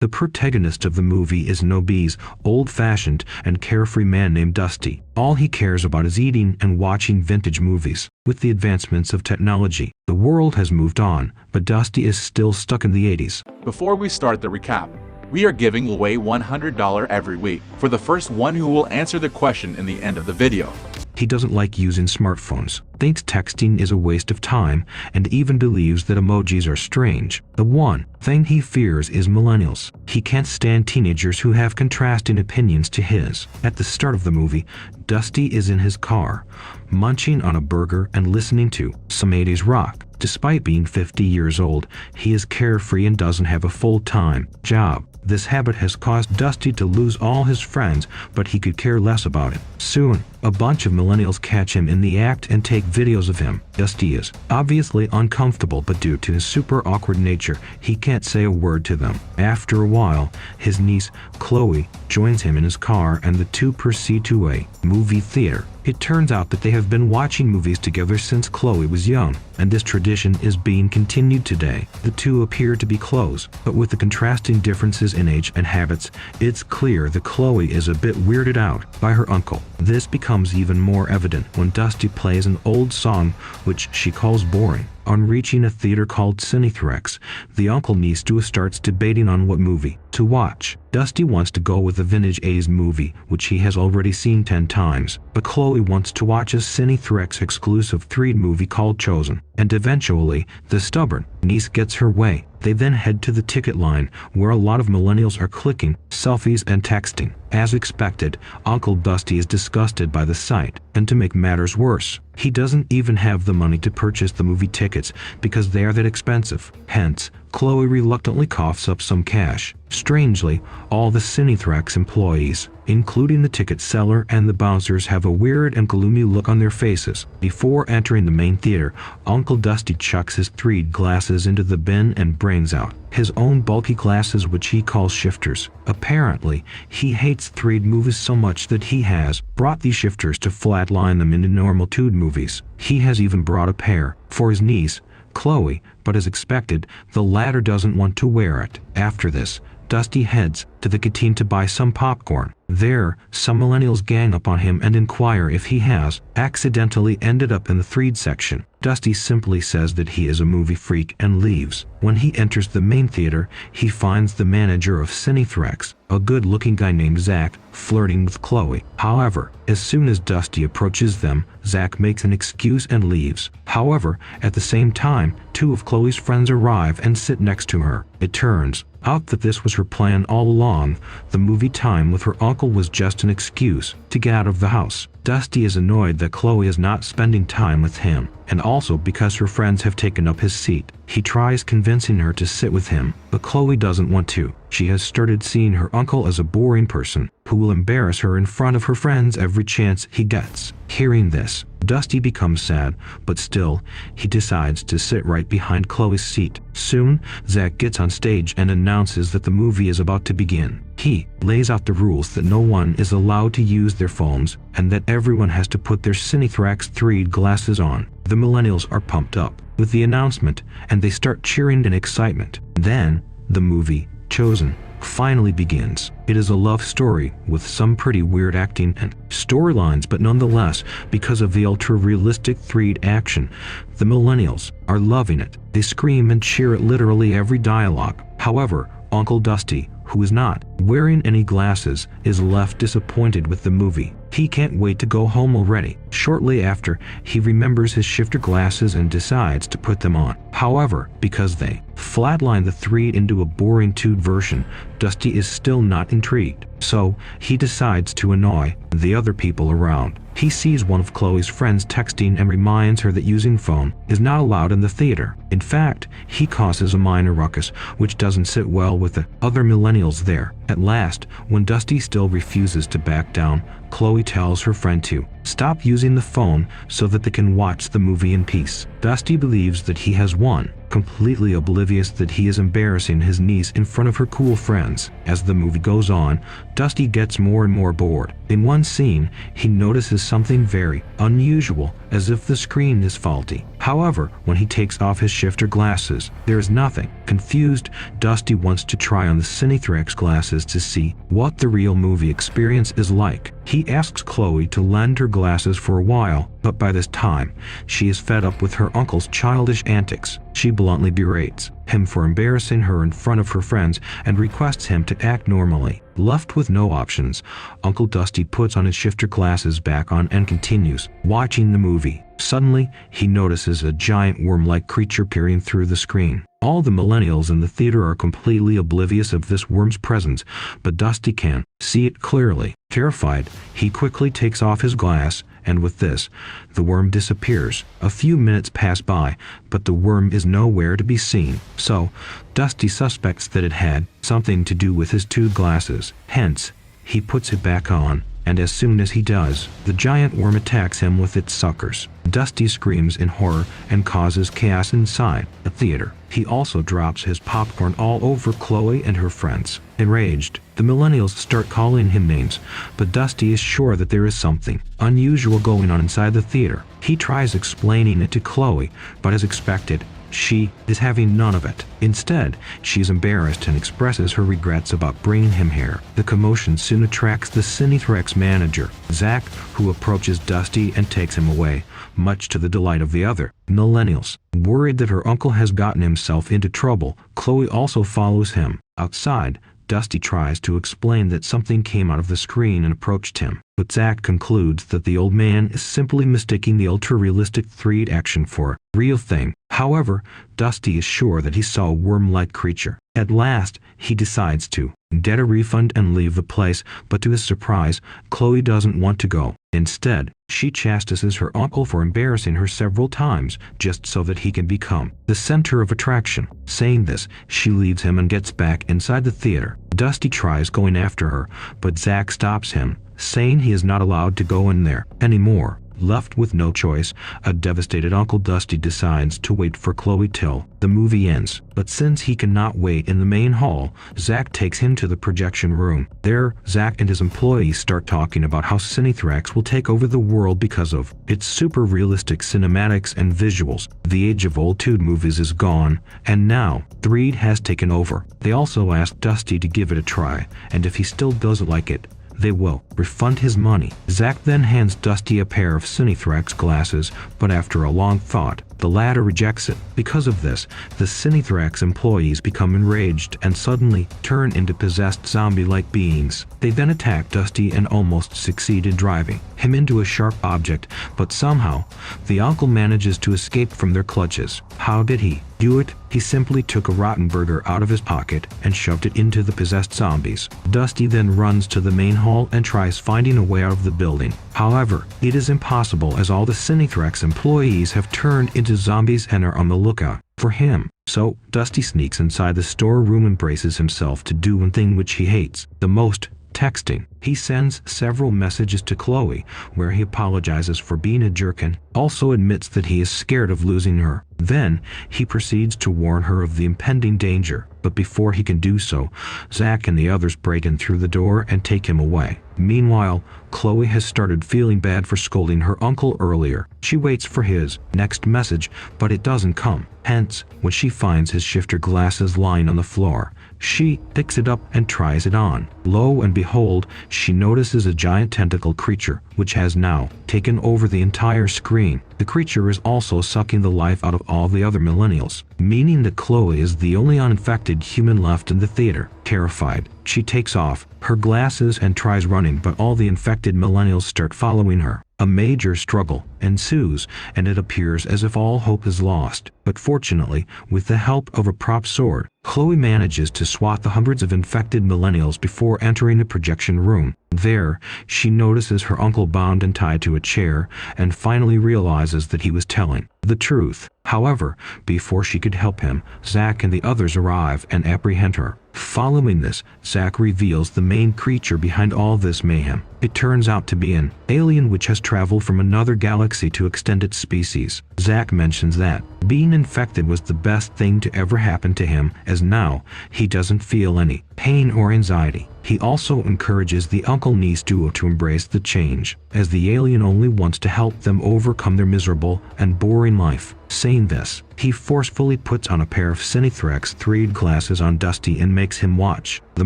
The protagonist of the movie is an obese, old-fashioned, and carefree man named Dusty. All he cares about is eating and watching vintage movies. With the advancements of technology, the world has moved on, but Dusty is still stuck in the 80s. Before we start the recap, we are giving away $100 every week for the first one who will answer the question in the end of the video. He doesn't like using smartphones, thinks texting is a waste of time, and even believes that emojis are strange. The one thing he fears is millennials. He can't stand teenagers who have contrasting opinions to his. At the start of the movie, Dusty is in his car, munching on a burger and listening to some 80s rock. Despite being 50 years old, he is carefree and doesn't have a full-time job. This habit has caused Dusty to lose all his friends, but he could care less about it. Soon, a bunch of millennials catch him in the act and take videos of him. Dusty is obviously uncomfortable, but due to his super awkward nature, he can't say a word to them. After a while, his niece, Chloe, joins him in his car and the two proceed to a movie theater. It turns out that they have been watching movies together since Chloe was young, and this tradition is being continued today. The two appear to be close, but with the contrasting differences in age and habits, it's clear that Chloe is a bit weirded out by her uncle. This becomes even more evident when Dusty plays an old song which she calls boring. On reaching a theater called Cinethrex, the uncle niece starts debating on what movie to watch. Dusty wants to go with a vintage 80s movie, which he has already seen 10 times, but Chloe wants to watch a Cinethrex exclusive 3D movie called Chosen, and eventually, the stubborn niece gets her way. They then head to the ticket line, where a lot of millennials are clicking selfies and texting. As expected, Uncle Dusty is disgusted by the sight, and to make matters worse, he doesn't even have the money to purchase the movie tickets because they are that expensive. Hence, Chloe reluctantly coughs up some cash. Strangely, all the Cinethrex employees, including the ticket seller and the bouncers, have a weird and gloomy look on their faces. Before entering the main theater, Uncle Dusty chucks his 3D glasses into the bin and brings out his own bulky glasses, which he calls shifters. Apparently, he hates 3D movies so much that he has brought these shifters to flatline them into normal 2D movies. He has even brought a pair for his niece, Chloe, but as expected, the latter doesn't want to wear it. After this, Dusty heads to the canteen to buy some popcorn. There, some millennials gang up on him and inquire if he has accidentally ended up in the 3D section. Dusty simply says that he is a movie freak and leaves. When he enters the main theater, he finds the manager of Cinethrex, a good-looking guy named Zach, flirting with Chloe. However, as soon as Dusty approaches them, Zach makes an excuse and leaves. However, at the same time, two of Chloe's friends arrive and sit next to her. It turns out that this was her plan all along. The movie time with her uncle was just an excuse to get out of the house. Dusty is annoyed that Chloe is not spending time with him, and also because her friends have taken up his seat. He tries convincing her to sit with him, but Chloe doesn't want to. She has started seeing her uncle as a boring person who will embarrass her in front of her friends every chance he gets. Hearing this, Dusty becomes sad, but still, he decides to sit right behind Chloe's seat. Soon, Zach gets on stage and announces that the movie is about to begin. He lays out the rules that no one is allowed to use their phones and that everyone has to put their Cinethrex 3D glasses on. The millennials are pumped up with the announcement and they start cheering in excitement. Then, the movie, Chosen, finally begins. It is a love story with some pretty weird acting and storylines, but nonetheless, because of the ultra-realistic 3D action, the millennials are loving it. They scream and cheer at literally every dialogue. However, Uncle Dusty, who is not wearing any glasses, is left disappointed with the movie. He can't wait to go home already. Shortly after, he remembers his shifter glasses and decides to put them on. However, because they flatline the 3D into a boring 2D version, Dusty is still not intrigued. So, he decides to annoy the other people around. He sees one of Chloe's friends texting and reminds her that using phone is not allowed in the theater. In fact, he causes a minor ruckus, which doesn't sit well with the other millennials there. At last, when Dusty still refuses to back down, Chloe tells her friend to stop using the phone so that they can watch the movie in peace. Dusty believes that he has won, completely oblivious that he is embarrassing his niece in front of her cool friends. As the movie goes on, Dusty gets more and more bored. In one scene, he notices something very unusual, as if the screen is faulty. However, when he takes off his shifter glasses, there is nothing. Confused, Dusty wants to try on the Cinethrax glasses to see what the real movie experience is like. He asks Chloe to lend her glasses for a while, but by this time, she is fed up with her uncle's childish antics. She bluntly berates him for embarrassing her in front of her friends and requests him to act normally. Left with no options, Uncle Dusty puts on his shifter glasses back on and continues watching the movie. Suddenly, he notices a giant worm-like creature peering through the screen. All the millennials in the theater are completely oblivious of this worm's presence, but Dusty can see it clearly. Terrified, he quickly takes off his glass, and with this, the worm disappears. A few minutes pass by, but the worm is nowhere to be seen. So, Dusty suspects that it had something to do with his two glasses. Hence, he puts it back on, and as soon as he does, the giant worm attacks him with its suckers. Dusty screams in horror and causes chaos inside the theater. He also drops his popcorn all over Chloe and her friends. Enraged, the millennials start calling him names, but Dusty is sure that there is something unusual going on inside the theater. He tries explaining it to Chloe, but as expected, she is having none of it. Instead, she is embarrassed and expresses her regrets about bringing him here. The commotion soon attracts the Cinethrax manager, Zach, who approaches Dusty and takes him away, much to the delight of the other millennials. Worried that her uncle has gotten himself into trouble, Chloe also follows him. Outside, Dusty tries to explain that something came out of the screen and approached him, but Zach concludes that the old man is simply mistaking the ultra-realistic 3D action for a real thing. However, Dusty is sure that he saw a worm-like creature. At last, he decides to get a refund and leave the place, but to his surprise, Chloe doesn't want to go. Instead, she chastises her uncle for embarrassing her several times just so that he can become the center of attraction. Saying this, she leaves him and gets back inside the theater. Dusty tries going after her, but Zach stops him, saying he is not allowed to go in there anymore. Left with no choice, a devastated Uncle Dusty decides to wait for Chloe till the movie ends. But since he cannot wait in the main hall, Zach takes him to the projection room. There, Zach and his employees start talking about how Cinethrax will take over the world because of its super realistic cinematics and visuals. The age of old 2D movies is gone, and now 3D has taken over. They also ask Dusty to give it a try, and if he still doesn't like it, they will refund his money. Zach then hands Dusty a pair of Cinethrax glasses, but after a long thought, the latter rejects it. Because of this, the Cinethrax employees become enraged and suddenly turn into possessed zombie-like beings. They then attack Dusty and almost succeed in driving him into a sharp object, but somehow, the uncle manages to escape from their clutches. How did he do it? He simply took a rotten burger out of his pocket and shoved it into the possessed zombies. Dusty then runs to the main hall and tries finding a way out of the building. However, it is impossible as all the Cinethrax employees have turned into zombies and are on the lookout for him. So, Dusty sneaks inside the storeroom and braces himself to do one thing which he hates the most: texting. He sends several messages to Chloe, where he apologizes for being a jerk and also admits that he is scared of losing her. Then, he proceeds to warn her of the impending danger, but before he can do so, Zach and the others break in through the door and take him away. Meanwhile, Chloe has started feeling bad for scolding her uncle earlier. She waits for his next message, but it doesn't come. Hence, when she finds his shifter glasses lying on the floor, she picks it up and tries it on. Lo and behold, she notices a giant tentacle creature, which has now taken over the entire screen. The creature is also sucking the life out of all the other millennials, meaning that Chloe is the only uninfected human left in the theater. Terrified, she takes off her glasses and tries running, but all the infected millennials start following her. A major struggle ensues, and it appears as if all hope is lost. But fortunately, with the help of a prop sword, Chloe manages to swat the hundreds of infected millennials before entering the projection room. There, she notices her uncle bound and tied to a chair, and finally realizes that he was telling the truth. However, before she could help him, Zach and the others arrive and apprehend her. Following this, Zach reveals the main creature behind all this mayhem. It turns out to be an alien which has traveled from another galaxy to extend its species. Zach mentions that being infected was the best thing to ever happen to him, as now he doesn't feel any pain or anxiety. He also encourages the uncle-niece duo to embrace the change, as the alien only wants to help them overcome their miserable and boring life. Saying this, he forcefully puts on a pair of Cinethrex 3D glasses on Dusty and makes him watch the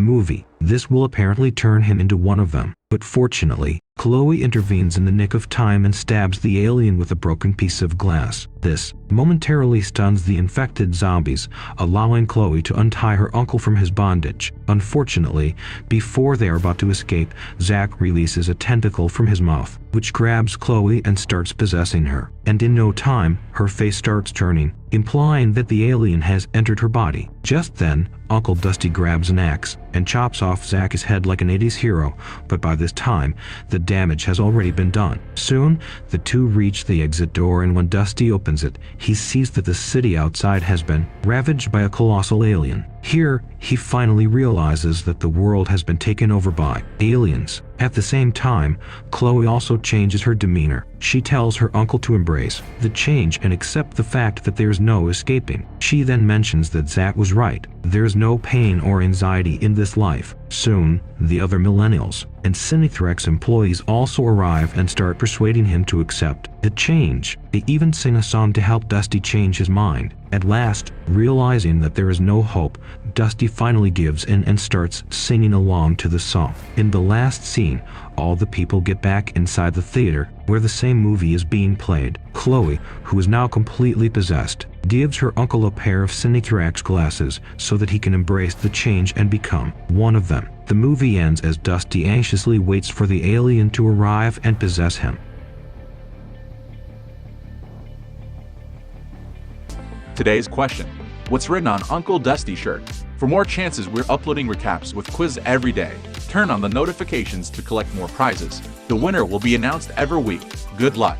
movie. This will apparently turn him into one of them, but fortunately, Chloe intervenes in the nick of time and stabs the alien with a broken piece of glass. This momentarily stuns the infected zombies, allowing Chloe to untie her uncle from his bondage. Unfortunately, before they are about to escape, Zack releases a tentacle from his mouth, which grabs Chloe and starts possessing her. And in no time, her face starts turning, implying that the alien has entered her body. Just then, Uncle Dusty grabs an axe and chops off Zack's head like an 80s hero, but by this time, the damage has already been done. Soon, the two reach the exit door, and when Dusty opens it, he sees that the city outside has been ravaged by a colossal alien. Here, he finally realizes that the world has been taken over by aliens. At the same time, Chloe also changes her demeanor. She tells her uncle to embrace the change and accept the fact that there's no escaping. She then mentions that Zack was right. There's no pain or anxiety in this life. Soon, the other millennials and Cinethrex employees also arrive and start persuading him to accept the change. They even sing a song to help Dusty change his mind. At last, realizing that there is no hope, Dusty finally gives in and starts singing along to the song. In the last scene, all the people get back inside the theater where the same movie is being played. Chloe, who is now completely possessed, gives her uncle a pair of Cinethrex glasses so that he can embrace the change and become one of them. The movie ends as Dusty anxiously waits for the alien to arrive and possess him. Today's question: what's written on Uncle Dusty's shirt? For more chances, we're uploading recaps with quiz every day. Turn on the notifications to collect more prizes. The winner will be announced every week. Good luck!